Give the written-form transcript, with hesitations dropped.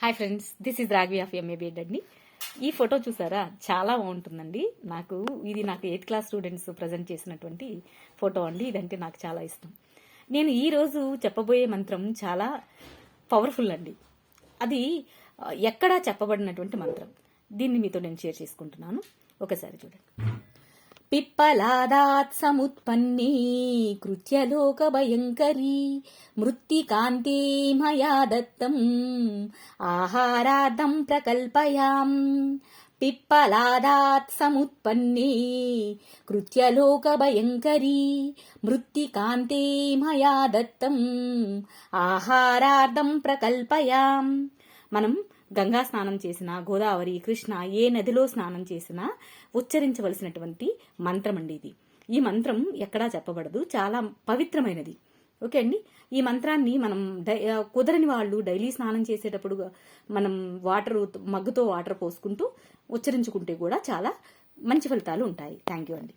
Hi friends, this is Raghavi of MA BEd అండి. ఈ photo చూసారా, చాలా బాగుంటుందండి. ఇది నాకు 8th క్లాస్ స్టూడెంట్స్ ప్రజెంట్ చేసినటువంటి ఫోటో అండి. ఇదంటే నాకు చాలా ఇష్టం. నేను ఈరోజు చెప్పబోయే మంత్రం చాలా పవర్ఫుల్ అండి. అది ఎక్కడా చెప్పబడినటువంటి మంత్రం. దీన్ని మీతో నేను షేర్ చేసుకుంటున్నాను. ఒకసారి చూడండి. పిప్పలాదాత్ సముత్పన్నీ కృత్యలోక భయంకరీ మృత్తికాంతే మయా దత్తం ఆహారార్థం ప్రకల్పయాం. పిప్పలాదాత్ సముత్పన్నీ కృత్యలోక భయంకరీ మృత్తికాంతే మయా దత్తం ఆహారార్థం ప్రకల్పయాం. మనం గంగా స్నానం చేసినా, గోదావరి, కృష్ణ ఏ నదిలో స్నానం చేసినా ఉచ్చరించవలసినటువంటి మంత్రం అండి ఇది. ఈ మంత్రం ఎక్కడా చెప్పబడదు, చాలా పవిత్రమైనది. ఓకే అండి. ఈ మంత్రాన్ని మనం కుదరని వాళ్ళు డైలీ స్నానం చేసేటప్పుడు మనం మగ్గుతో వాటర్ పోసుకుంటూ ఉచ్చరించుకుంటే కూడా చాలా మంచి ఫలితాలు ఉంటాయి. థ్యాంక్ యూ అండి.